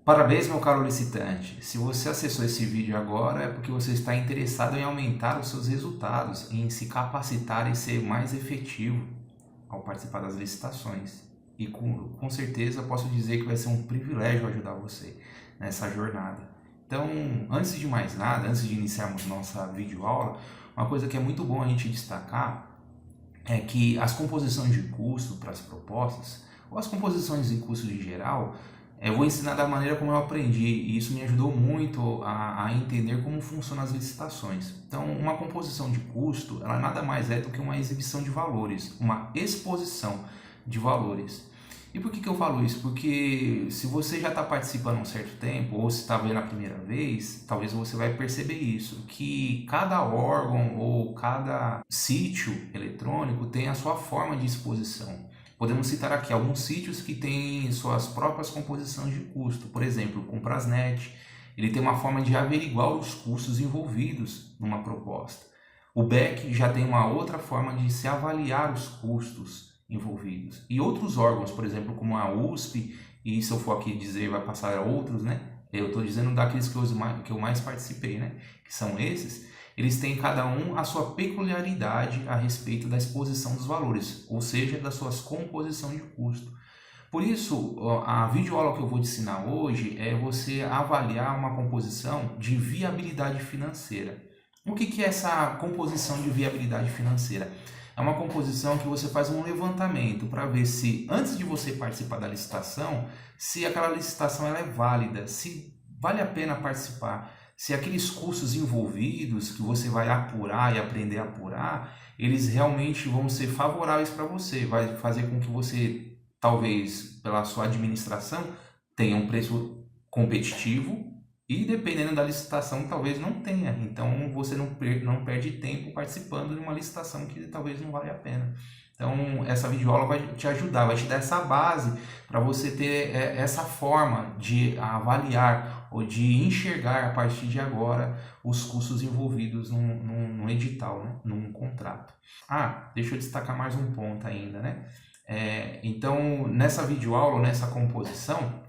Parabéns, meu caro licitante! Se você acessou esse vídeo agora é porque você está interessado em aumentar os seus resultados, em se capacitar e ser mais efetivo ao participar das licitações. E com certeza eu posso dizer que vai ser um privilégio ajudar você nessa jornada. Então, antes de mais nada, antes de iniciarmos nossa videoaula, uma coisa que é muito bom a gente destacar é que as composições de custo para as propostas, ou as composições de custo em geral, eu vou ensinar da maneira como eu aprendi, e isso me ajudou muito a entender como funcionam as licitações. Então, uma composição de custo, ela nada mais é do que uma exibição de valores, uma exposição de valores. E por que eu falo isso? Porque se você já está participando há um certo tempo, ou se está vendo a primeira vez, talvez você vai perceber isso, que cada órgão ou cada sítio eletrônico tem a sua forma de exposição. Podemos citar aqui alguns sítios que têm suas próprias composições de custo. Por exemplo, o Comprasnet, ele tem uma forma de averiguar os custos envolvidos numa proposta. O BEC já tem uma outra forma de se avaliar os custos envolvidos. E outros órgãos, por exemplo, como a USP, e se eu for aqui dizer, vai passar a outros, né? Eu estou dizendo daqueles que eu mais participei, né? Que são esses. Eles têm cada um a sua peculiaridade a respeito da exposição dos valores, ou seja, das suas composições de custo. Por isso, a videoaula que eu vou te ensinar hoje é você avaliar uma composição de viabilidade financeira. O que é essa composição de viabilidade financeira? É uma composição que você faz um levantamento para ver se, antes de você participar da licitação, se aquela licitação ela é válida, se vale a pena participar, se aqueles custos envolvidos que você vai apurar e aprender a apurar, eles realmente vão ser favoráveis para você, vai fazer com que você, talvez pela sua administração, tenha um preço competitivo e dependendo da licitação talvez não tenha, então você não perde tempo participando de uma licitação que talvez não vale a pena. Então essa videoaula vai te ajudar, vai te dar essa base para você ter essa forma de avaliar ou de enxergar a partir de agora os custos envolvidos num edital, né? Num contrato. Deixa eu destacar mais um ponto ainda, né? Então nessa videoaula, nessa composição,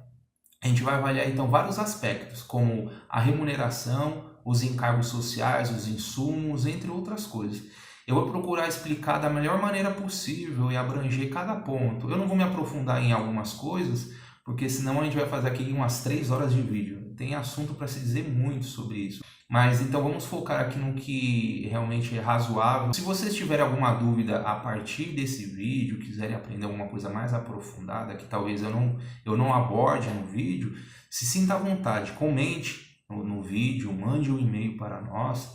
a gente vai avaliar então vários aspectos, como a remuneração, os encargos sociais, os insumos, entre outras coisas. Eu vou procurar explicar da melhor maneira possível e abranger cada ponto. Eu não vou me aprofundar em algumas coisas, porque senão a gente vai fazer aqui umas 3 horas de vídeo. Tem assunto para se dizer muito sobre isso. Mas então vamos focar aqui no que realmente é razoável. Se vocês tiverem alguma dúvida a partir desse vídeo, quiserem aprender alguma coisa mais aprofundada, que talvez eu não aborde no vídeo, se sinta à vontade, comente no vídeo, mande um e-mail para nós,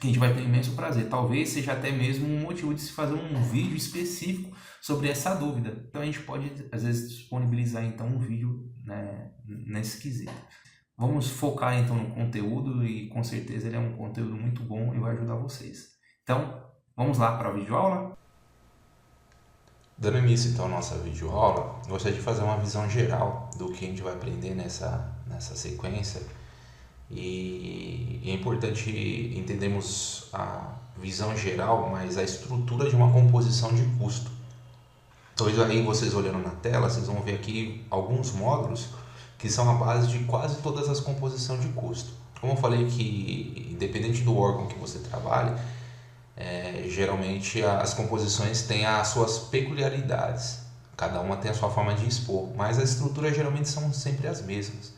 que a gente vai ter imenso prazer. Talvez seja até mesmo um motivo de se fazer um vídeo específico sobre essa dúvida. Então a gente pode, às vezes, disponibilizar então um vídeo, né, nesse quesito. Vamos focar então no conteúdo e com certeza ele é um conteúdo muito bom e vai ajudar vocês. Então, vamos lá para a videoaula? Dando início então à nossa videoaula, gostaria de fazer uma visão geral do que a gente vai aprender nessa sequência. E é importante entendermos a visão geral, mas a estrutura de uma composição de custo. Talvez aí vocês olhando na tela, vocês vão ver aqui alguns módulos que são a base de quase todas as composições de custo. Como eu falei que, independente do órgão que você trabalhe, geralmente as composições têm as suas peculiaridades. Cada uma tem a sua forma de expor, mas as estruturas geralmente são sempre as mesmas.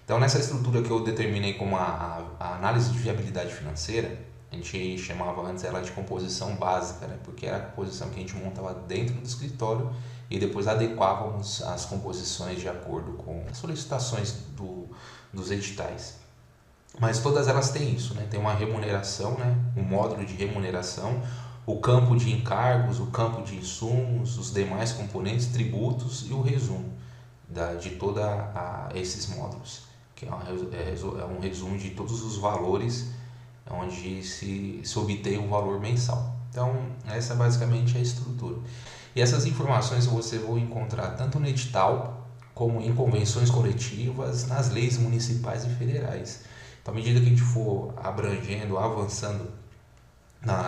Então, nessa estrutura que eu determinei como a análise de viabilidade financeira, a gente chamava antes ela de composição básica, né? Porque era a composição que a gente montava dentro do escritório e depois adequávamos as composições de acordo com as solicitações dos editais. Mas todas elas têm isso, né? Tem uma remuneração, né? Um módulo de remuneração, o campo de encargos, o campo de insumos, os demais componentes, tributos e o resumo de todos esses módulos, que é um resumo de todos os valores onde se obtém um valor mensal. Então, essa é basicamente a estrutura. E essas informações você vai encontrar tanto no edital, como em convenções coletivas, nas leis municipais e federais. Então, à medida que a gente for abrangendo, avançando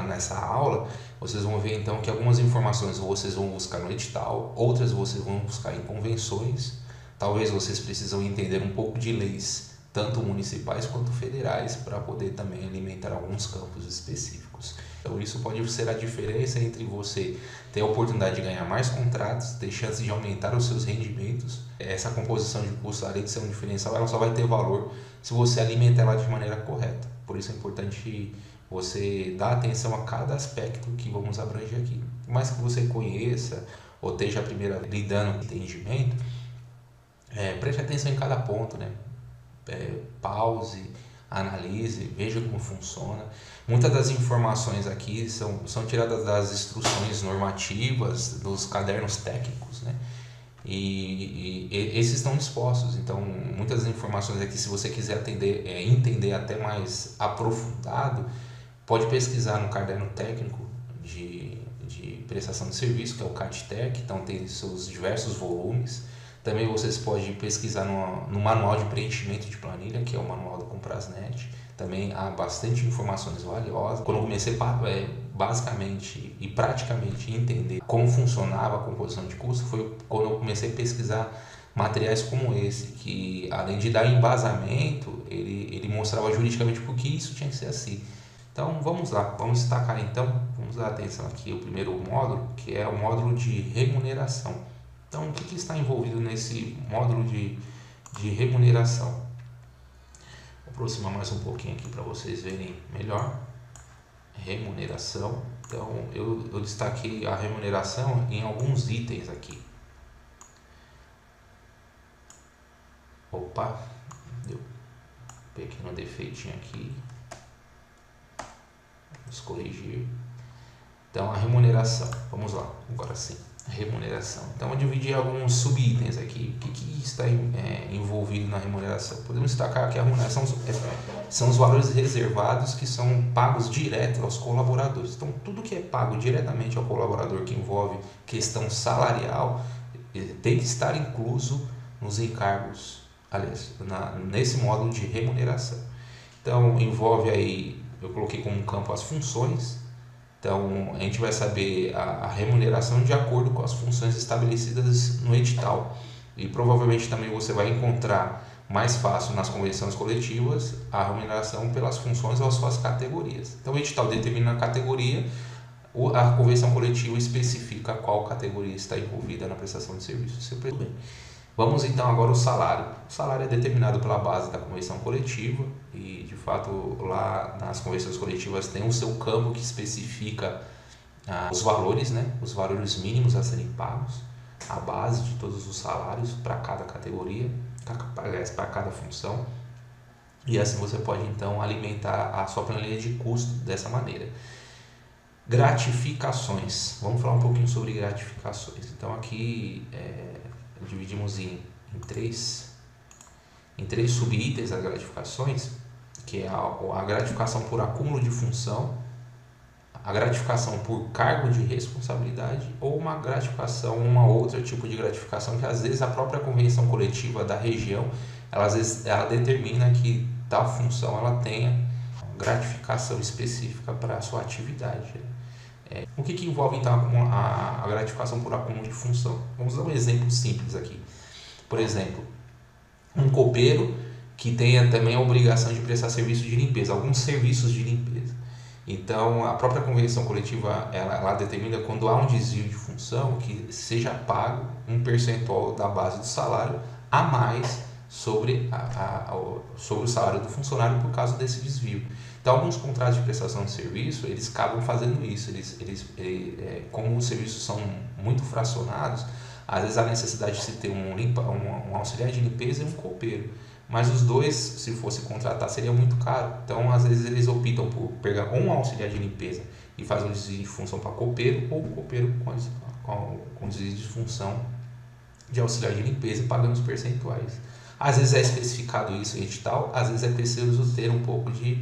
nessa aula, vocês vão ver então que algumas informações vocês vão buscar no edital, outras vocês vão buscar em convenções, Talvez vocês precisam entender um pouco de leis, tanto municipais quanto federais, para poder também alimentar alguns campos específicos. Então isso pode ser a diferença entre você ter a oportunidade de ganhar mais contratos, ter chance de aumentar os seus rendimentos. Essa composição de custo, além de ser um diferencial, ela só vai ter valor se você alimentar ela de maneira correta. Por isso é importante você dar atenção a cada aspecto que vamos abranger aqui. Por mais que você conheça ou esteja a primeira lidando com entendimento, preste atenção em cada ponto, né? Pause, analise, veja como funciona. Muitas das informações aqui são tiradas das instruções normativas, dos cadernos técnicos, né? E esses estão dispostos. Então, muitas das informações aqui, se você quiser entender até mais aprofundado, pode pesquisar no caderno técnico de prestação de serviço, que é o CADTEC. Então, tem seus diversos volumes. Também vocês podem pesquisar no manual de preenchimento de planilha, que é o manual do Comprasnet. Também há bastante informações valiosas. Quando eu comecei basicamente e praticamente entender como funcionava a composição de custo, foi quando eu comecei a pesquisar materiais como esse, que além de dar embasamento, ele mostrava juridicamente por que isso tinha que ser assim. Então vamos lá, vamos destacar então, vamos dar atenção aqui ao primeiro módulo, que é o módulo de remuneração. Então, o que está envolvido nesse módulo de remuneração? Vou aproximar mais um pouquinho aqui para vocês verem melhor. Remuneração. Então, eu destaquei a remuneração em alguns itens aqui. Opa, deu um pequeno defeitinho aqui. Vamos corrigir. Então, a remuneração. Vamos lá, agora sim. Remuneração. Então eu dividi alguns subitens aqui. O que está envolvido na remuneração? Podemos destacar que a remuneração são os valores reservados que são pagos direto aos colaboradores. Então tudo que é pago diretamente ao colaborador, que envolve questão salarial, tem que estar incluso nos encargos, aliás, nesse módulo de remuneração. Então envolve aí, eu coloquei como campo as funções. Então, a gente vai saber a remuneração de acordo com as funções estabelecidas no edital. E provavelmente também você vai encontrar mais fácil nas convenções coletivas a remuneração pelas funções ou as suas categorias. Então, o edital determina a categoria, a convenção coletiva especifica qual categoria está envolvida na prestação de serviço. Bem. Vamos então agora ao salário. O salário é determinado pela base da convenção coletiva e, de fato, lá nas convenções coletivas tem o seu campo que especifica os valores, né? Os valores mínimos a serem pagos, a base de todos os salários para cada categoria, para cada função. E assim você pode então alimentar a sua planilha de custo dessa maneira. Gratificações. Vamos falar um pouquinho sobre gratificações. Então aqui dividimos em três subitens as gratificações, que é a gratificação por acúmulo de função, a gratificação por cargo de responsabilidade ou uma gratificação, uma outra tipo de gratificação que às vezes a própria convenção coletiva da região, ela determina que tal função ela tenha gratificação específica para a sua atividade. O que envolve então a gratificação por acúmulo de função? Vamos dar um exemplo simples aqui. Por exemplo, um copeiro que tenha também a obrigação de prestar serviço de limpeza, alguns serviços de limpeza. Então, a própria convenção coletiva ela determina quando há um desvio de função que seja pago um percentual da base do salário a mais sobre o salário do funcionário por causa desse desvio. Então, alguns contratos de prestação de serviço, eles acabam fazendo isso. Como os serviços são muito fracionados, às vezes há necessidade de se ter um auxiliar de limpeza e um copeiro. Mas os dois, se fosse contratar, seria muito caro. Então, às vezes, eles optam por pegar um auxiliar de limpeza e fazer um desvio de função para copeiro, ou copeiro com desvio de função de auxiliar de limpeza, pagando os percentuais. Às vezes é especificado isso em edital, às vezes é preciso ter um pouco de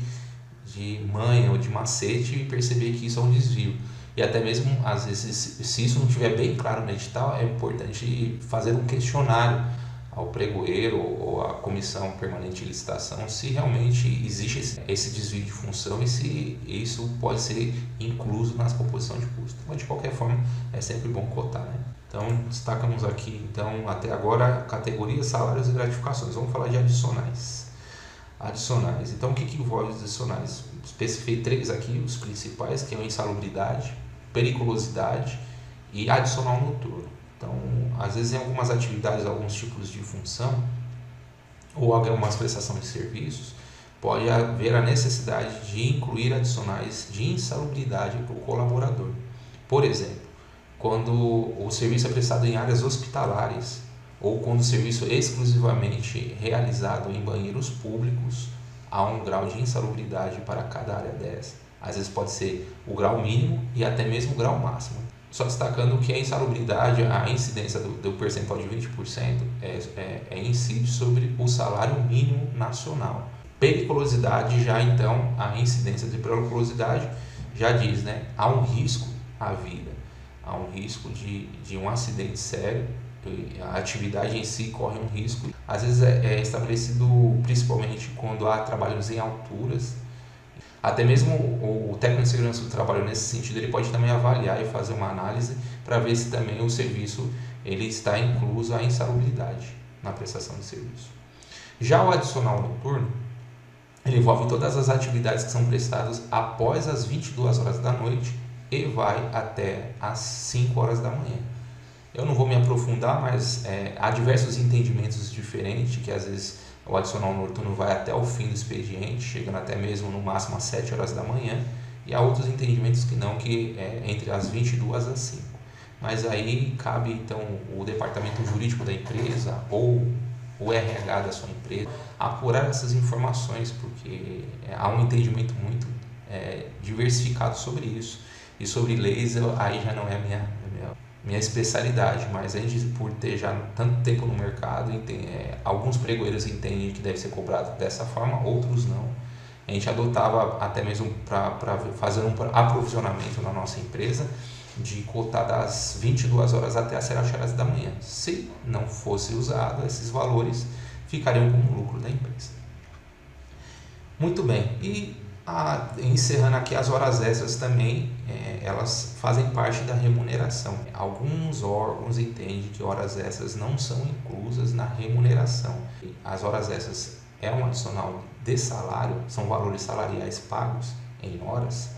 manha ou de macete e perceber que isso é um desvio. E até mesmo, às vezes, se isso não estiver bem claro no edital, é importante fazer um questionário ao pregoeiro ou à comissão permanente de licitação se realmente existe esse desvio de função e se isso pode ser incluso nas composições de custo. Mas, de qualquer forma, é sempre bom cotar, né? Então, destacamos aqui, então, até agora, categorias, salários e gratificações. Vamos falar de adicionais. Adicionais. Então, o que envolve os adicionais? Especifiquei 3 aqui, os principais, que é a insalubridade, periculosidade e adicional noturno. Então, às vezes, em algumas atividades, alguns tipos de função, ou algumas prestações de serviços, pode haver a necessidade de incluir adicionais de insalubridade para o colaborador. Por exemplo, quando o serviço é prestado em áreas hospitalares ou quando o serviço é exclusivamente realizado em banheiros públicos, há um grau de insalubridade para cada área dessa. Às vezes pode ser o grau mínimo e até mesmo o grau máximo. Só destacando que a insalubridade, a incidência do percentual de 20% incide sobre o salário mínimo nacional. Periculosidade já então, a incidência de periculosidade já diz, né? Há um risco à vida, há um risco de um acidente sério, a atividade em si corre um risco. Às vezes é estabelecido principalmente quando há trabalhos em alturas. Até mesmo o técnico de segurança do trabalho, nesse sentido, ele pode também avaliar e fazer uma análise para ver se também o serviço ele está incluso a insalubridade na prestação de serviço. Já o adicional noturno, ele envolve todas as atividades que são prestadas após as 22 horas da noite e vai até as 5 horas da manhã. Eu não vou me aprofundar, mas há diversos entendimentos diferentes, que às vezes o adicional noturno vai até o fim do expediente, chegando até mesmo no máximo às 7 horas da manhã, e há outros entendimentos que não, que é entre as 22 às 5. Mas aí cabe então o departamento jurídico da empresa ou o RH da sua empresa apurar essas informações, porque há um entendimento muito diversificado sobre isso. E sobre leis, aí já não é a minha especialidade, mas a gente, por ter já tanto tempo no mercado, alguns pregoeiros entendem que deve ser cobrado dessa forma, outros não. A gente adotava até mesmo para fazer um aprovisionamento na nossa empresa, de cotar das 22 horas até as 7 horas da manhã. Se não fosse usado, esses valores ficariam como lucro da empresa. Muito bem, e encerrando aqui, as horas extras também, elas fazem parte da remuneração. Alguns órgãos entendem que horas extras não são inclusas na remuneração. As horas extras é um adicional de salário, são valores salariais pagos em horas,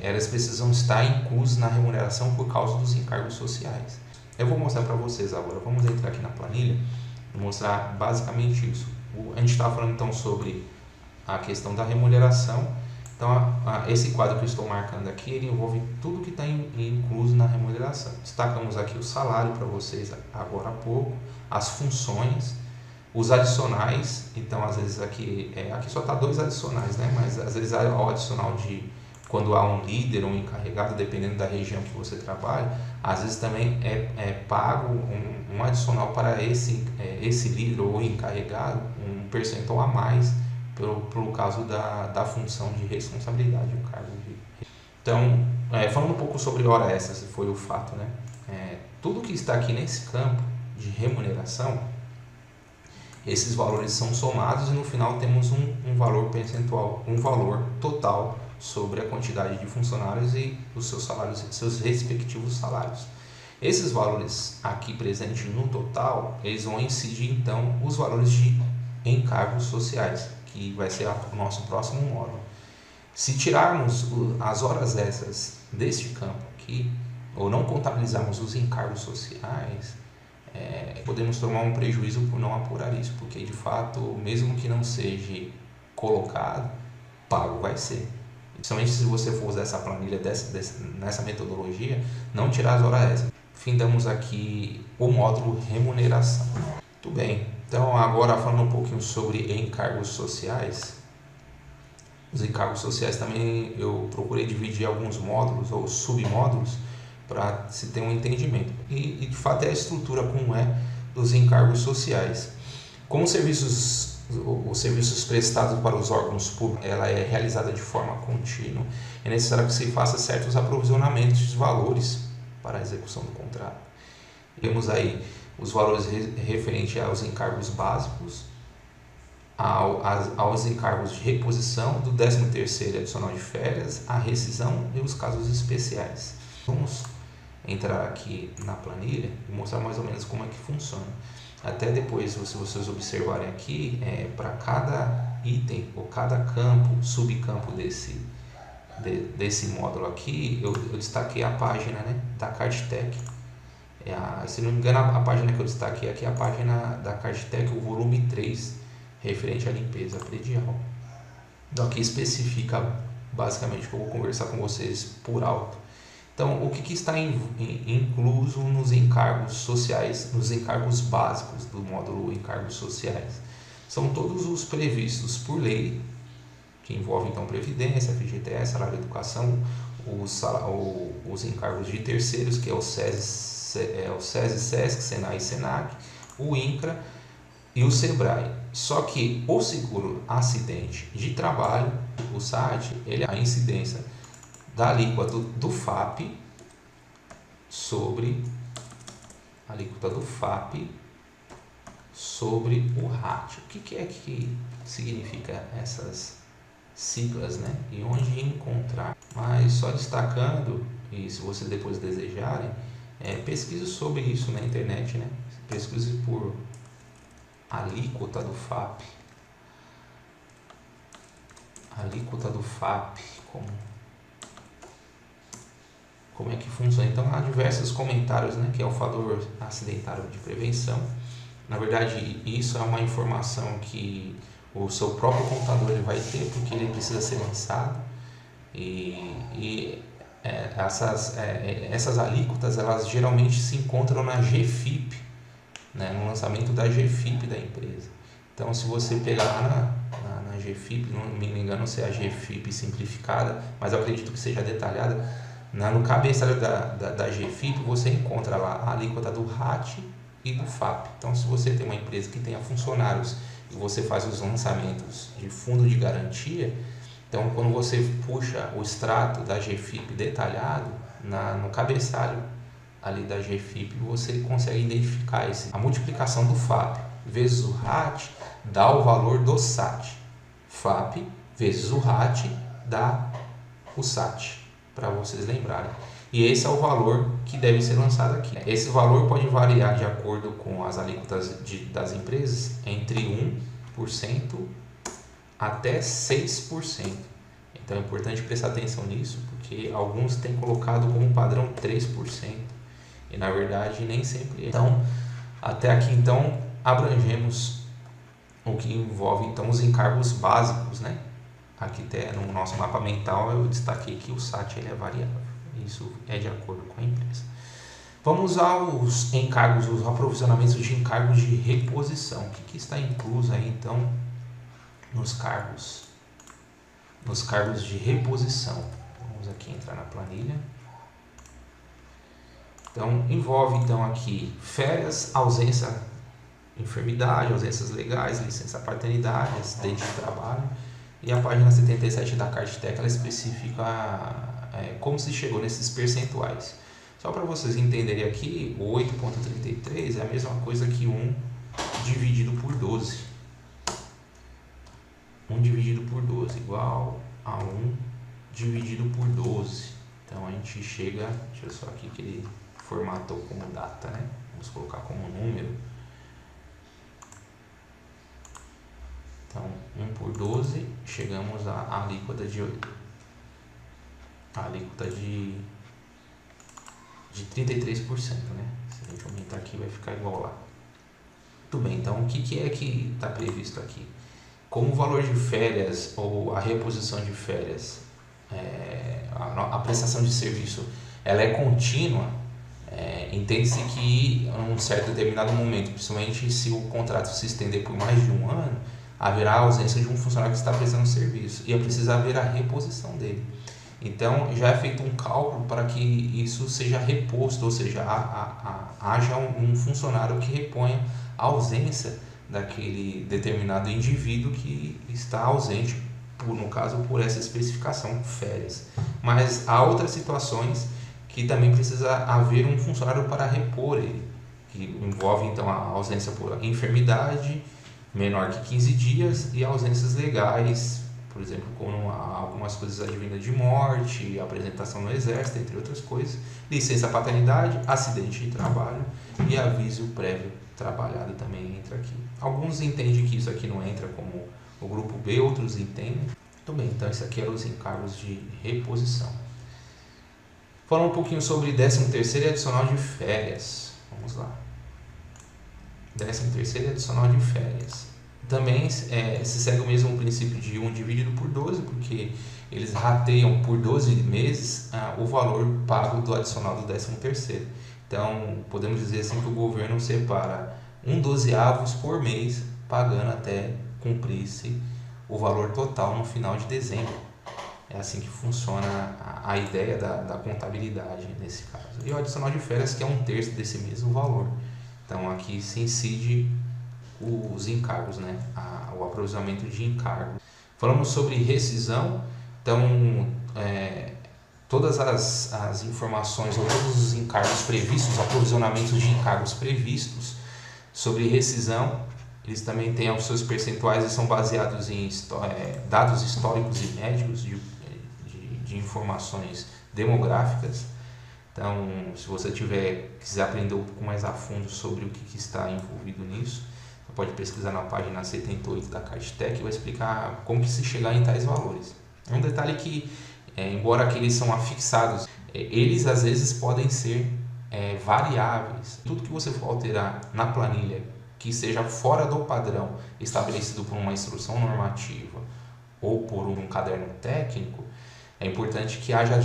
elas precisam estar inclusas na remuneração por causa dos encargos sociais. Eu vou mostrar para vocês agora, vamos entrar aqui na planilha e mostrar basicamente isso. A gente está falando então sobre a questão da remuneração. Então, esse quadro que eu estou marcando aqui, ele envolve tudo que está incluso na remuneração. Destacamos aqui o salário para vocês agora há pouco, as funções, os adicionais. Então, às vezes aqui só está 2 adicionais, né? Mas às vezes há o adicional de quando há um líder ou um encarregado, dependendo da região que você trabalha, às vezes também é pago um adicional para esse líder ou encarregado, um percentual a mais, pelo caso da função de responsabilidade, o cargo de... Então, falando um pouco sobre hora extra, se foi o fato, né? Tudo que está aqui nesse campo de remuneração, esses valores são somados e no final temos um valor percentual, um valor total sobre a quantidade de funcionários e os seus salários, seus respectivos salários. Esses valores aqui presentes no total, eles vão incidir então os valores de encargos sociais, que vai ser o nosso próximo módulo. Se tirarmos as horas extras deste campo aqui, ou não contabilizarmos os encargos sociais, podemos tomar um prejuízo por não apurar isso, porque de fato, mesmo que não seja colocado, pago vai ser. Principalmente se você for usar essa planilha nessa metodologia, não tirar as horas extras. Findamos aqui o módulo remuneração. Muito bem, então agora falando um pouquinho sobre encargos sociais. Os encargos sociais também eu procurei dividir alguns módulos ou submódulos para se ter um entendimento. E de fato é a estrutura como é dos encargos sociais. Como os serviços prestados para os órgãos públicos, ela é realizada de forma contínua, é necessário que se faça certos aprovisionamentos de valores para a execução do contrato. Temos aí os valores referentes aos encargos básicos, aos encargos de reposição, do 13º adicional de férias, a rescisão e os casos especiais. Vamos entrar aqui na planilha e mostrar mais ou menos como é que funciona. Até depois, se vocês observarem aqui, para cada item ou cada campo, subcampo desse módulo aqui, eu destaquei a página, né, da Cardtech. Se não me engano, a página que eu destaquei aqui é a página da Cardtech, o volume 3, referente à limpeza predial. Então aqui especifica basicamente o que eu vou conversar com vocês por alto. Então, o que está incluso nos encargos sociais, nos encargos básicos do módulo encargos sociais? São todos os previstos por lei, que envolvem então previdência, FGTS, salário de educação, os encargos de terceiros, que é o SESI, SESC, SENAI e SENAC, o INCRA e o SEBRAE. Só que o seguro acidente de trabalho, o SAT, a incidência da alíquota do FAP sobre o RAT. O que é que significa essas siglas, né? E onde encontrar? Mas só destacando, e se vocês depois desejarem, pesquise sobre isso na internet, né? Pesquise por alíquota do FAP. Alíquota do FAP, como é que funciona. Então há diversos comentários, né, que é o fator acidentário de prevenção. Na verdade, isso é uma informação que o seu próprio contador ele vai ter, porque ele precisa ser lançado. Essas alíquotas, elas geralmente se encontram na GFIP, né, no lançamento da GFIP da empresa. Então, se você pegar lá na GFIP, não me engano se é a GFIP simplificada, mas eu acredito que seja detalhada, no cabeçalho da GFIP você encontra lá a alíquota do RAT e do FAP. Então, se você tem uma empresa que tenha funcionários e você faz os lançamentos de fundo de garantia, então quando você puxa o extrato da GFIP detalhado, no cabeçalho ali da GFIP, você consegue identificar a multiplicação do FAP vezes o RAT dá o valor do SAT. FAP vezes o RAT dá o SAT, para vocês lembrarem. E esse é o valor que deve ser lançado aqui. Esse valor pode variar de acordo com as alíquotas das empresas entre 1% até 6%. Então é importante prestar atenção nisso, porque alguns têm colocado como padrão 3%. E na verdade nem sempre é. Então, até aqui então abrangemos o que envolve então os encargos básicos, né? Aqui no nosso mapa mental eu destaquei que o SAT ele é variável. Isso é de acordo com a empresa. Vamos aos encargos, os aprovisionamentos de encargos de reposição. O que está incluso aí então nos cargos de reposição? Vamos aqui entrar na planilha. Então envolve então aqui férias, ausência, enfermidade, ausências legais, licença paternidade, acidente de trabalho. E a página 77 da Cardtech ela especifica como se chegou nesses percentuais. Só para vocês entenderem aqui, o 8,33 é a mesma coisa que 1 dividido por 12. 1 dividido por 12 igual a 1 dividido por 12. Então a gente chega, deixa eu só aqui que ele formatou como data, né? Vamos colocar como número. Então, 1 por 12, chegamos à alíquota de 33%, né? Se a gente aumentar aqui, vai ficar igual lá. Muito bem, então o que é que está previsto aqui? Como o valor de férias ou a reposição de férias, a prestação de serviço, ela é contínua, entende-se que em um certo determinado momento, principalmente se o contrato se estender por mais de um ano, haverá a ausência de um funcionário que está prestando serviço e é preciso haver a reposição dele. Então, já é feito um cálculo para que isso seja reposto, ou seja, haja um funcionário que reponha a ausência daquele determinado indivíduo que está ausente, no caso, por essa especificação, férias. Mas há outras situações que também precisa haver um funcionário para repor ele, que envolve então a ausência por enfermidade menor que 15 dias e ausências legais por exemplo, como algumas coisas advindas de morte, apresentação no exército, entre outras coisas, licença paternidade, acidente de trabalho e aviso prévio trabalhado também entra aqui. Alguns entendem que isso aqui não entra como o grupo B, outros entendem. Muito bem, então isso aqui eram os encargos de reposição. Falar um pouquinho sobre 13º e adicional de férias. Vamos lá. 13º e adicional de férias. Também se segue o mesmo princípio de 1 dividido por 12, porque eles rateiam por 12 meses o valor pago do adicional do 13º. Então, podemos dizer assim que o governo separa 1/12 por mês, pagando até cumprir-se o valor total no final de dezembro. É assim que funciona a ideia da contabilidade nesse caso. E o adicional de férias, que é 1/3 desse mesmo valor. Então, aqui se incide os encargos, né? O aprovisionamento de encargos. Falamos sobre rescisão, então todas as informações ou todos os encargos previstos, aprovisionamentos de encargos previstos sobre rescisão, eles também têm os seus percentuais e são baseados em dados históricos e médicos de informações demográficas. Então, se você quiser aprender um pouco mais a fundo sobre o que está envolvido nisso, você pode pesquisar na página 78 da Cartec, que vai explicar como que se chegar em tais valores. Um detalhe que, embora aqueles são afixados, eles às vezes podem ser variáveis. Tudo que você for alterar na planilha que seja fora do padrão estabelecido por uma instrução normativa ou por um caderno técnico, é importante que haja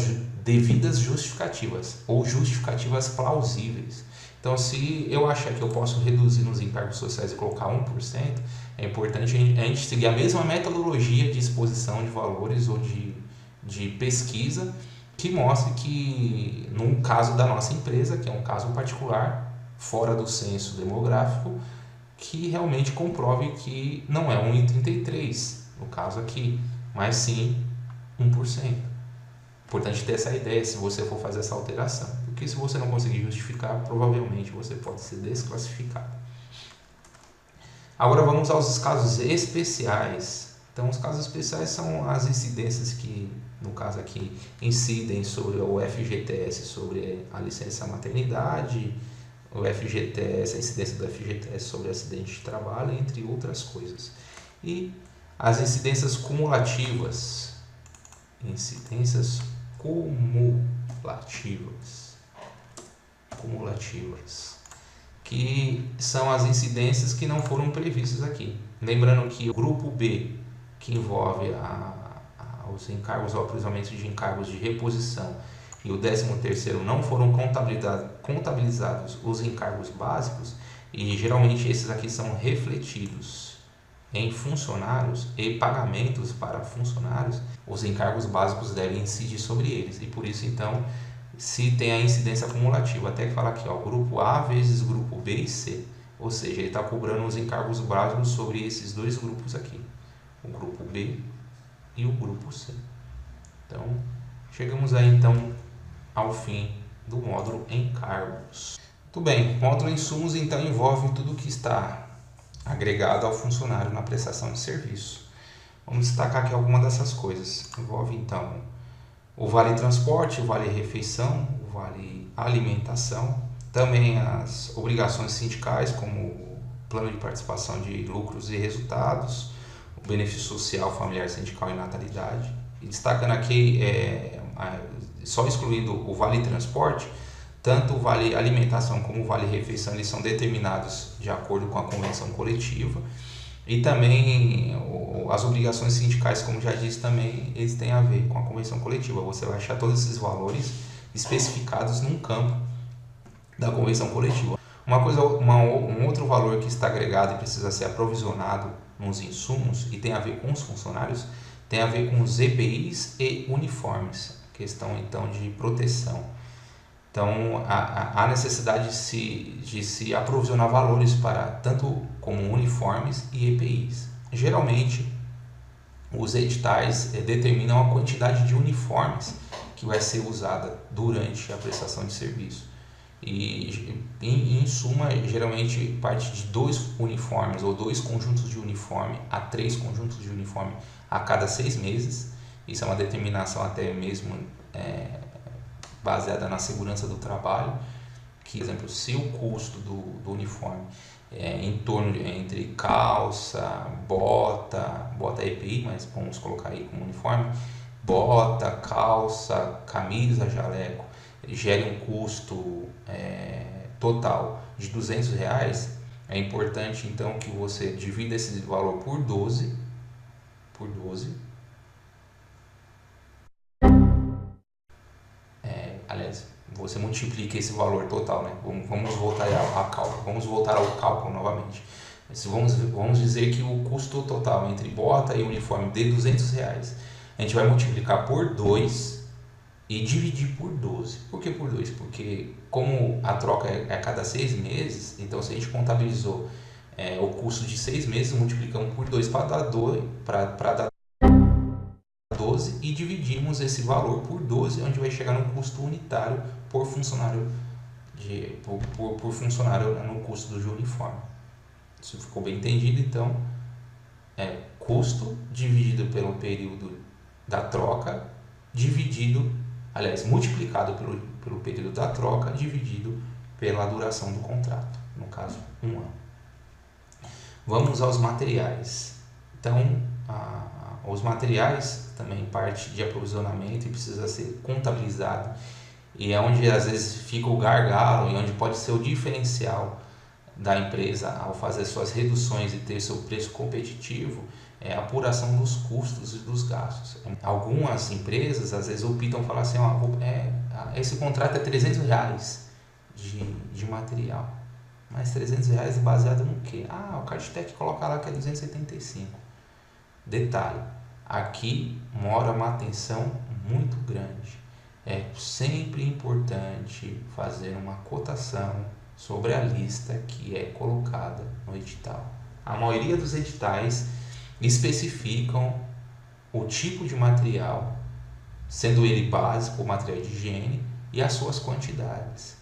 devidas justificativas ou justificativas plausíveis. Então, se eu achar que eu posso reduzir nos encargos sociais e colocar 1%, é importante a gente seguir a mesma metodologia de exposição de valores ou de pesquisa que mostre que, no caso da nossa empresa, que é um caso particular, fora do censo demográfico, que realmente comprove que não é 1,33, no caso aqui, mas sim 1%. Importante ter essa ideia se você for fazer essa alteração, porque se você não conseguir justificar, provavelmente você pode ser desclassificado. Agora vamos aos casos especiais. Então, os casos especiais são as incidências que, no caso aqui, incidem sobre o FGTS, sobre a licença maternidade, o FGTS, a incidência do FGTS sobre acidente de trabalho, entre outras coisas. E as incidências cumulativas. Incidências cumulativas, que são as incidências que não foram previstas aqui. Lembrando que o grupo B, que envolve os encargos ou aprovisionamento de encargos de reposição, e o 13º não foram contabilizados os encargos básicos, e geralmente esses aqui são refletidos em funcionários e pagamentos para funcionários, os encargos básicos devem incidir sobre eles. E por isso, então, se tem a incidência cumulativa, até que fala aqui, grupo A vezes grupo B e C. Ou seja, ele está cobrando os encargos básicos sobre esses dois grupos aqui, o grupo B e o grupo C. Então, chegamos aí, então, ao fim do módulo encargos. Muito bem, o módulo insumos, então, envolve tudo que está agregado ao funcionário na prestação de serviço. Vamos destacar aqui algumas dessas coisas. Envolve, então, o vale transporte, o vale refeição, o vale alimentação, também as obrigações sindicais, como o plano de participação de lucros e resultados, o benefício social, familiar, sindical e natalidade. E destacando aqui, só excluindo o vale transporte, tanto o vale alimentação como o vale refeição, eles são determinados de acordo com a convenção coletiva, e também as obrigações sindicais, como já disse, também eles têm a ver com a convenção coletiva. Você vai achar todos esses valores especificados num campo da convenção coletiva. Um outro valor que está agregado e precisa ser aprovisionado nos insumos e tem a ver com os funcionários, tem a ver com os EPIs e uniformes, questão então de proteção. Então, há necessidade de se aprovisionar valores para tanto como uniformes e EPIs. Geralmente, os editais determinam a quantidade de uniformes que vai ser usada durante a prestação de serviço. E em suma, geralmente parte de 2 uniformes ou 2 conjuntos de uniforme a 3 conjuntos de uniforme a cada 6 meses. Isso é uma determinação até mesmo baseada na segurança do trabalho, que, por exemplo, se o custo do uniforme é em torno de, entre calça, bota é EPI, mas vamos colocar aí como uniforme, bota, calça, camisa, jaleco, gere um custo total de R$200, é importante então que você divida esse valor por 12, aliás, você multiplica esse valor total, né? Vamos voltar ao cálculo, vamos voltar ao cálculo novamente. Vamos dizer que o custo total entre bota e uniforme de R$200, a gente vai multiplicar por 2 e dividir por 12. Por que por 2? Porque como a troca é a cada 6 meses, então se a gente contabilizou o custo de 6 meses, multiplicamos por 2 para dar 12 e dividimos esse valor por 12, onde vai chegar no custo unitário por funcionário, por funcionário no custo do uniforme. Isso ficou bem entendido? Então, custo dividido pelo período da troca, multiplicado pelo período da troca, dividido pela duração do contrato, no caso, 1 ano. Vamos aos materiais. Então, os materiais também parte de aprovisionamento e precisa ser contabilizado, e é onde às vezes fica o gargalo e onde pode ser o diferencial da empresa ao fazer suas reduções e ter seu preço competitivo, é a apuração dos custos e dos gastos. Algumas empresas às vezes optam falar assim, esse contrato é R$300 de material, mas R$300 baseado no quê? O Cardtech coloca lá que é 275. Detalhe, aqui mora uma atenção muito grande. É sempre importante fazer uma cotação sobre a lista que é colocada no edital. A maioria dos editais especificam o tipo de material, sendo ele básico, material de higiene, e as suas quantidades.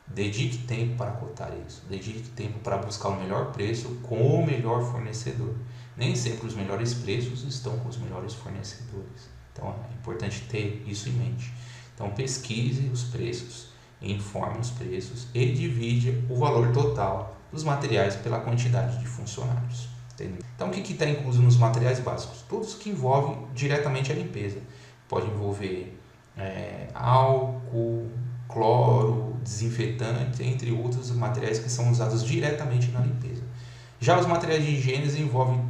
Dedique tempo para cotar isso, dedique tempo para buscar o melhor preço com o melhor fornecedor. Nem sempre os melhores preços estão com os melhores fornecedores, então é importante ter isso em mente. Então pesquise os preços, informe os preços e divide o valor total dos materiais pela quantidade de funcionários. Entendeu? Então o que está incluso nos materiais básicos? Todos que envolvem diretamente a limpeza. Pode envolver álcool, cloro, desinfetante, entre outros materiais que são usados diretamente na limpeza. Já os materiais de higiene envolvem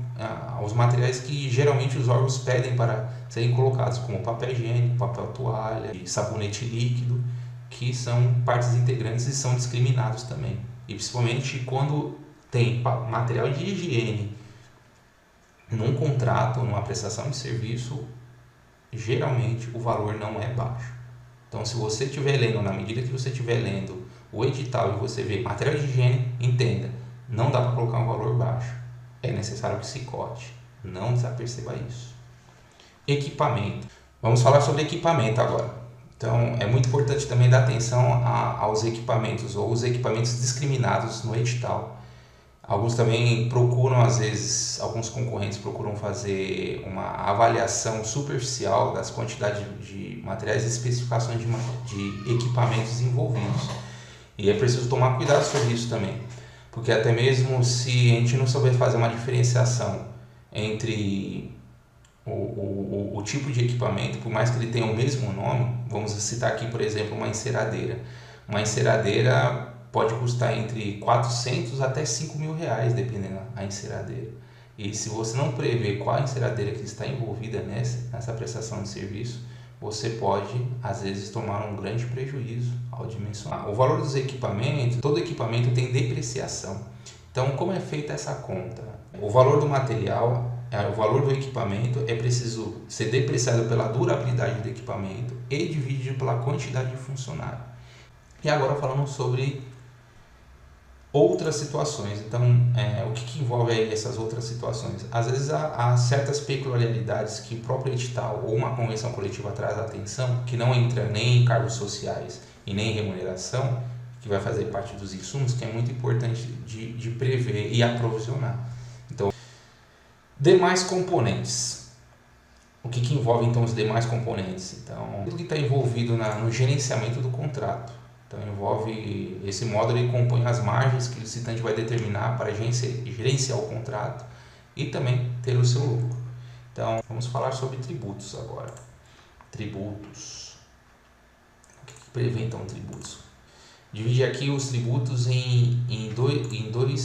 os materiais que geralmente os órgãos pedem para serem colocados, como papel higiênico, papel toalha e sabonete líquido, que são partes integrantes e são discriminados também. E principalmente quando tem material de higiene num contrato, numa prestação de serviço, geralmente o valor não é baixo. Então, se você estiver lendo, na medida que você estiver lendo o edital e você vê material de higiene, entenda, não dá para colocar um valor baixo. É necessário que se cote. Não desaperceba isso. Equipamento. Vamos falar sobre equipamento agora. Então, é muito importante também dar atenção aos equipamentos ou os equipamentos discriminados no edital. Alguns também procuram, às vezes, alguns concorrentes procuram fazer uma avaliação superficial das quantidades de materiais e especificações de equipamentos envolvidos. E é preciso tomar cuidado sobre isso também, porque até mesmo se a gente não souber fazer uma diferenciação entre o tipo de equipamento, por mais que ele tenha o mesmo nome, vamos citar aqui, por exemplo, uma enceradeira. Uma enceradeira pode custar entre 400 até 5 mil reais, dependendo da enceradeira. E se você não prevê qual enceradeira que está envolvida nessa prestação de serviço, você pode, às vezes, tomar um grande prejuízo ao dimensionar. O valor dos equipamentos, todo equipamento tem depreciação. Então, como é feita essa conta? O valor do material, o valor do equipamento é preciso ser depreciado pela durabilidade do equipamento e dividido pela quantidade de funcionário. E agora falando sobre outras situações. Então, o que envolve aí essas outras situações? Às vezes há certas peculiaridades que o próprio edital ou uma convenção coletiva traz atenção, que não entra nem em cargos sociais e nem em remuneração, que vai fazer parte dos insumos, que é muito importante de prever e aprovisionar. Então, demais componentes. O que envolve então os demais componentes? Então, tudo que está envolvido no gerenciamento do contrato. Então, envolve esse módulo, ele compõe as margens que o licitante vai determinar para gerenciar o contrato e também ter o seu lucro. Então, vamos falar sobre tributos agora. Tributos. O que prevê então tributos? Divide aqui os tributos em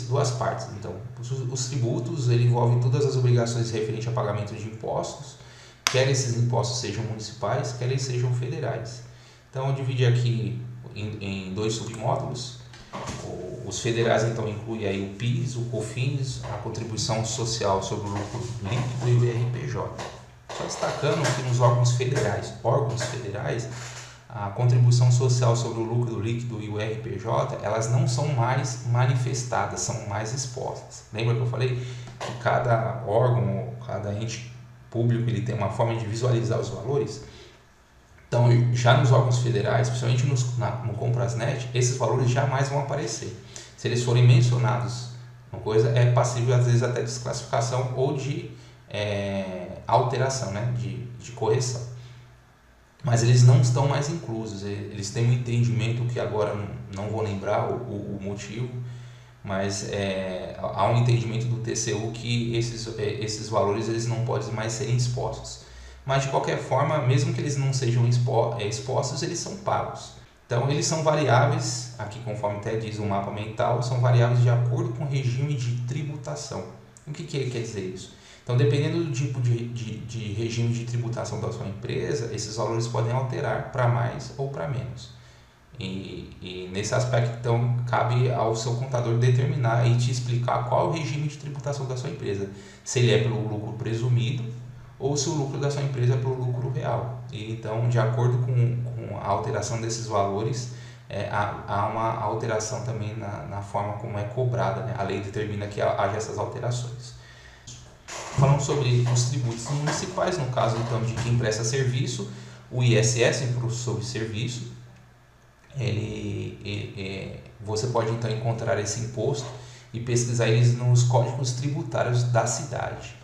duas partes. Então, os tributos ele envolvem todas as obrigações referentes a pagamento de impostos, quer esses impostos sejam municipais, quer eles sejam federais. Então, eu dividi aqui em dois submódulos. Os federais então incluem aí o PIS, o COFINS, a contribuição social sobre o lucro líquido e o IRPJ. Só destacando que nos órgãos federais, a contribuição social sobre o lucro líquido e o IRPJ, elas não são mais manifestadas, são mais expostas. Lembra que eu falei que cada órgão, cada ente público, ele tem uma forma de visualizar os valores? Então, já nos órgãos federais, principalmente no Comprasnet, esses valores jamais vão aparecer. Se eles forem mencionados, uma coisa é passível às vezes até de desclassificação ou de alteração, né? de correção. Mas eles não estão mais inclusos, eles têm um entendimento que agora não vou lembrar o motivo, mas há um entendimento do TCU que esses valores eles não podem mais serem expostos. Mas de qualquer forma, mesmo que eles não sejam expostos, eles são pagos. Então eles são variáveis, aqui conforme até diz o mapa mental, são variáveis de acordo com o regime de tributação. O que quer dizer isso? Então, dependendo do tipo de regime de tributação da sua empresa, esses valores podem alterar para mais ou para menos. E nesse aspecto, então, cabe ao seu contador determinar e te explicar qual é o regime de tributação da sua empresa. Se ele é pelo lucro presumido ou se o lucro da sua empresa é pelo lucro real. E, então, de acordo com a alteração desses valores, há uma alteração também na forma como é cobrada, né? A lei determina que haja essas alterações. Falando sobre os tributos municipais, no caso então de quem presta serviço, o ISS, Imposto sobre Serviço, você pode então encontrar esse imposto e pesquisar eles nos códigos tributários da cidade.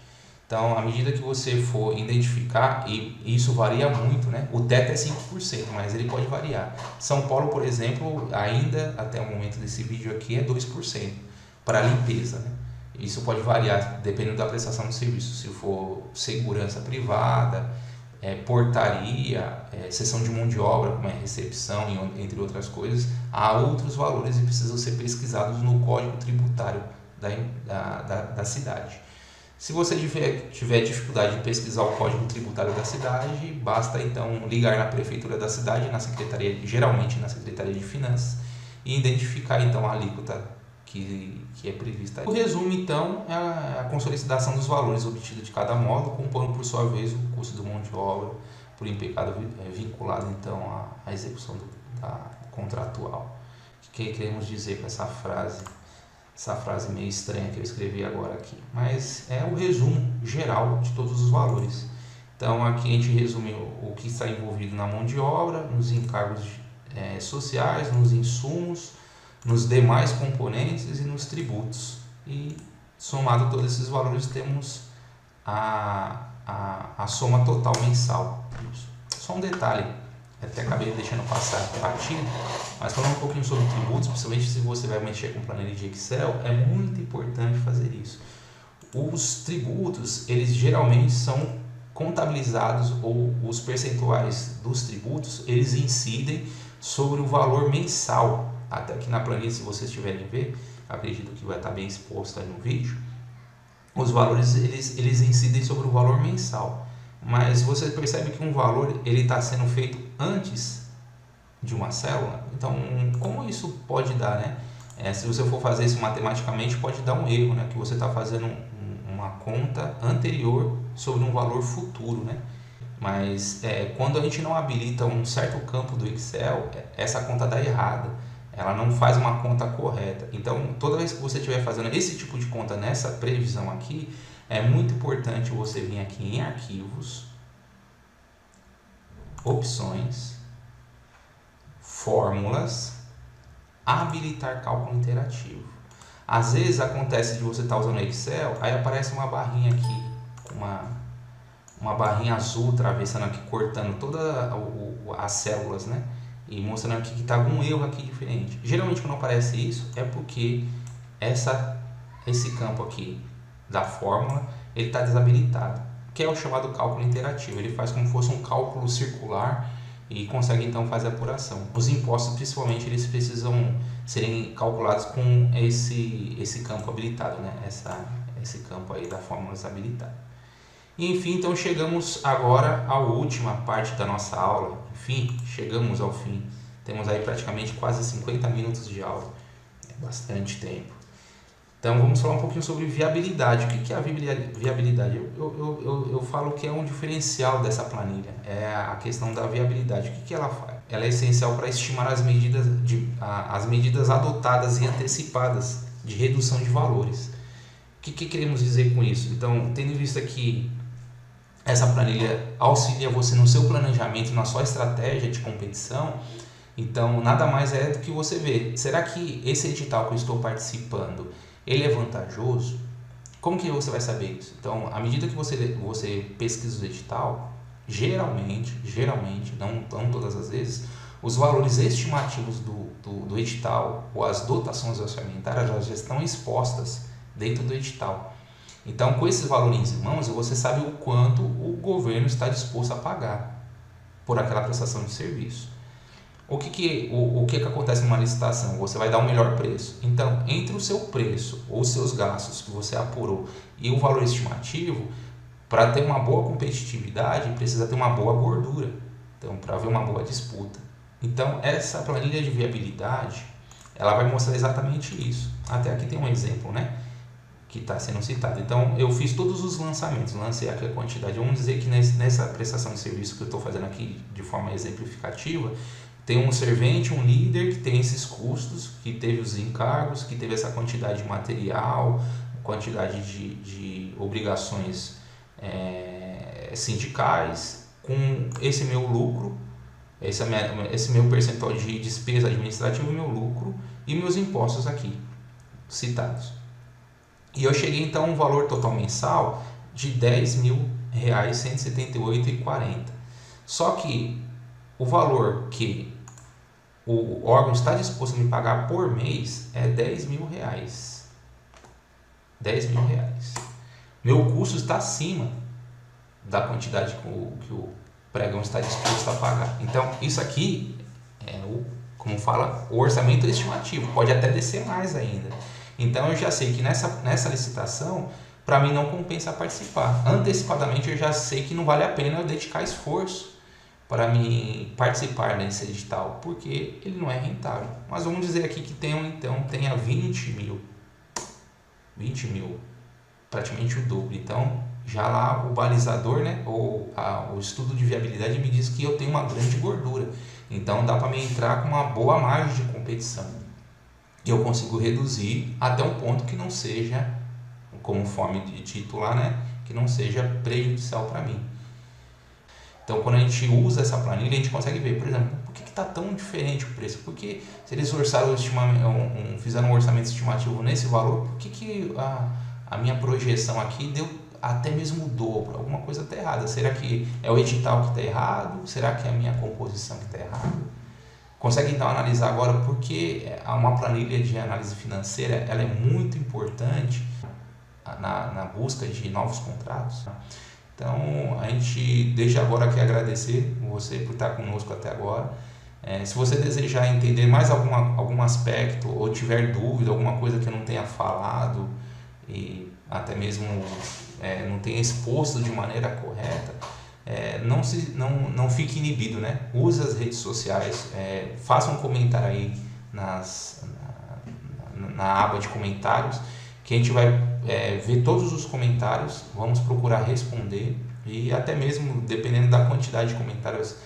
Então, à medida que você for identificar, e isso varia muito, né? O teto é 5%, mas ele pode variar. São Paulo, por exemplo, ainda até o momento desse vídeo aqui é 2% para limpeza, né? Isso pode variar dependendo da prestação de serviço. Se for segurança privada, portaria, seção de mão de obra, como é recepção, entre outras coisas, há outros valores e precisam ser pesquisados no código tributário da cidade. Se você tiver dificuldade de pesquisar o código tributário da cidade, basta então ligar na prefeitura da cidade, geralmente na Secretaria de Finanças, e identificar então a alíquota que é prevista. O resumo então é a consolidação dos valores obtidos de cada módulo, compondo por sua vez o custo de mão de obra por empregado vinculado então à execução da contratual. O que queremos dizer com essa frase meio estranha que eu escrevi agora aqui? Mas é o resumo geral de todos os valores. Então aqui a gente resume o que está envolvido na mão de obra, nos encargos sociais, nos insumos, nos demais componentes e nos tributos. E somado todos esses valores temos a soma total mensal. Só um detalhe, até acabei deixando passar batido, mas falando um pouquinho sobre tributos, principalmente se você vai mexer com planilha de Excel, é muito importante fazer isso. Os tributos, eles geralmente são contabilizados, ou os percentuais dos tributos, eles incidem sobre o valor mensal. Até aqui na planilha, se vocês tiverem ver, acredito que vai estar bem exposto aí no vídeo, os valores eles incidem sobre o valor mensal, mas você percebe que um valor ele está sendo feito antes de uma célula. Então, como isso pode dar, né? Se você for fazer isso matematicamente, pode dar um erro, né? Que você está fazendo uma conta anterior sobre um valor futuro, né? Mas quando a gente não habilita um certo campo do Excel, essa conta dá errada. Ela não faz uma conta correta. Então, toda vez que você estiver fazendo esse tipo de conta nessa previsão aqui, é muito importante você vir aqui em arquivos, opções, fórmulas, habilitar cálculo interativo. Às vezes acontece de você estar usando o Excel, aí aparece uma barrinha aqui, uma barrinha azul atravessando aqui, cortando todas as células, né? E mostrando aqui que está algum erro aqui diferente. Geralmente quando aparece isso é porque esse campo aqui da fórmula ele está desabilitado, que é o chamado cálculo interativo. Ele faz como se fosse um cálculo circular e consegue então fazer a apuração. Os impostos, principalmente, eles precisam serem calculados com esse campo habilitado, né? Esse campo aí da fórmula desabilitado. E, enfim, então chegamos agora à última parte da nossa aula. Enfim, chegamos ao fim. Temos aí praticamente quase 50 minutos de aula. É bastante tempo. Então vamos falar um pouquinho sobre viabilidade. O que é a viabilidade? Eu falo que é um diferencial dessa planilha. É a questão da viabilidade. O que ela faz? Ela é essencial para estimar as medidas adotadas e antecipadas de redução de valores. O que queremos dizer com isso? Então, tendo em vista que essa planilha auxilia você no seu planejamento, na sua estratégia de competição, então nada mais é do que você ver. Será que esse edital que eu estou participando, ele é vantajoso? Como que você vai saber isso? Então, à medida que você pesquisa o edital, geralmente, não todas as vezes, os valores estimativos do edital ou as dotações orçamentárias já estão expostas dentro do edital. Então, com esses valores em mãos, você sabe o quanto o governo está disposto a pagar por aquela prestação de serviço. O que acontece numa licitação? Você vai dar o melhor preço. Então, entre o seu preço ou os seus gastos que você apurou e o valor estimativo, para ter uma boa competitividade, precisa ter uma boa gordura. Então, para haver uma boa disputa. Então, essa planilha de viabilidade, ela vai mostrar exatamente isso. Até aqui tem um exemplo, né? Que está sendo citado. Então, eu fiz todos os lançamentos, lancei aqui a quantidade. Vamos dizer que nessa prestação de serviço que eu estou fazendo aqui de forma exemplificativa, tem um servente, um líder que tem esses custos, que teve os encargos, que teve essa quantidade de material, quantidade de obrigações sindicais, com esse meu lucro, esse meu percentual de despesa administrativa, meu lucro e meus impostos aqui citados. E eu cheguei então a um valor total mensal de R$10.178,40. Só que o valor que o órgão está disposto a me pagar por mês é R$10.000. R$10.000. Meu custo está acima da quantidade que o pregão está disposto a pagar. Então, isso aqui é como fala, o orçamento estimativo. Pode até descer mais ainda. Então, eu já sei que nessa licitação, para mim não compensa participar. Antecipadamente, eu já sei que não vale a pena eu dedicar esforço para me participar nesse edital, porque ele não é rentável. Mas vamos dizer aqui que tenha 20 mil, praticamente o dobro. Então, já lá o balizador, né, ou o estudo de viabilidade me diz que eu tenho uma grande gordura. Então, dá para me entrar com uma boa margem de competição. E eu consigo reduzir até um ponto que não seja, conforme de título lá, né, que não seja prejudicial para mim. Então, quando a gente usa essa planilha, a gente consegue ver, por exemplo, por que está tão diferente o preço? Porque se eles fizeram um orçamento estimativo nesse valor, por que a minha projeção aqui deu até mesmo o dobro? Alguma coisa está errada. Será que é o edital que está errado? Será que é a minha composição que está errada? Consegue então analisar agora porque uma planilha de análise financeira ela é muito importante na busca de novos contratos. Então, a gente deixa agora aqui agradecer você por estar conosco até agora. Se você desejar entender mais algum aspecto ou tiver dúvida, alguma coisa que eu não tenha falado e até mesmo não tenha exposto de maneira correta, não fique inibido, né? Use as redes sociais, faça um comentário aí na aba de comentários, que a gente vai ver todos os comentários, vamos procurar responder e até mesmo, dependendo da quantidade de comentários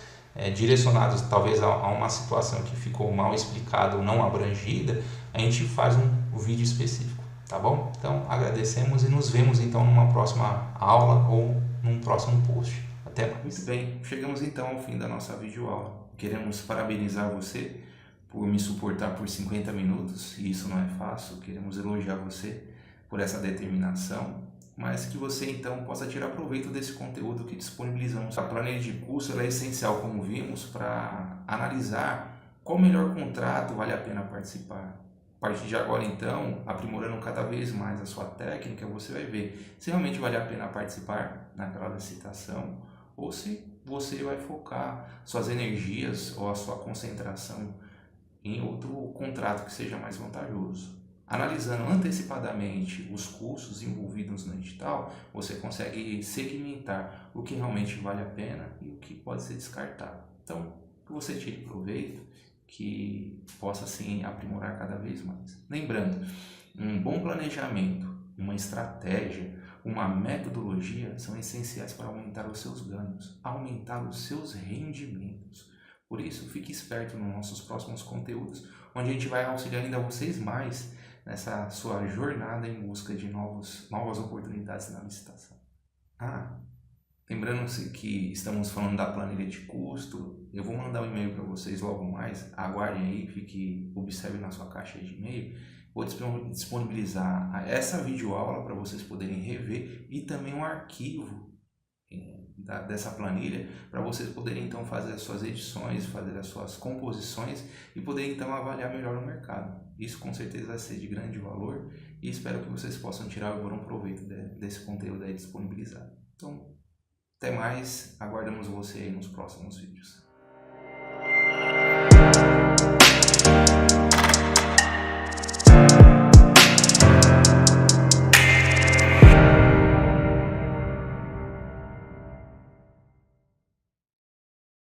direcionados talvez a uma situação que ficou mal explicada ou não abrangida, a gente faz um vídeo específico, tá bom? Então, agradecemos e nos vemos então numa próxima aula ou num próximo post. Até mais. Muito bem, chegamos então ao fim da nossa videoaula. Queremos parabenizar você por me suportar por 50 minutos, e isso não é fácil, queremos elogiar você por essa determinação, mas que você então possa tirar proveito desse conteúdo que disponibilizamos. A planilha de curso ela é essencial, como vimos, para analisar qual o melhor contrato vale a pena participar. A partir de agora, então, aprimorando cada vez mais a sua técnica, você vai ver se realmente vale a pena participar naquela licitação ou se você vai focar suas energias ou a sua concentração em outro contrato que seja mais vantajoso. Analisando antecipadamente os custos envolvidos no edital, você consegue segmentar o que realmente vale a pena e o que pode ser descartado. Então, que você tire proveito, que possa sim aprimorar cada vez mais. Lembrando, um bom planejamento, uma estratégia, uma metodologia são essenciais para aumentar os seus ganhos, aumentar os seus rendimentos. Por isso, fique esperto nos nossos próximos conteúdos, onde a gente vai auxiliar ainda vocês mais nessa sua jornada em busca de novas oportunidades na licitação. Lembrando-se que estamos falando da planilha de custo, eu vou mandar um e-mail para vocês logo mais, aguardem aí, observe na sua caixa de e-mail, vou disponibilizar essa videoaula para vocês poderem rever e também um arquivo dessa planilha para vocês poderem então fazer as suas edições, fazer as suas composições e poderem então avaliar melhor o mercado. Isso com certeza vai ser de grande valor e espero que vocês possam tirar um proveito desse conteúdo aí disponibilizado. Então, até mais, aguardamos você aí nos próximos vídeos.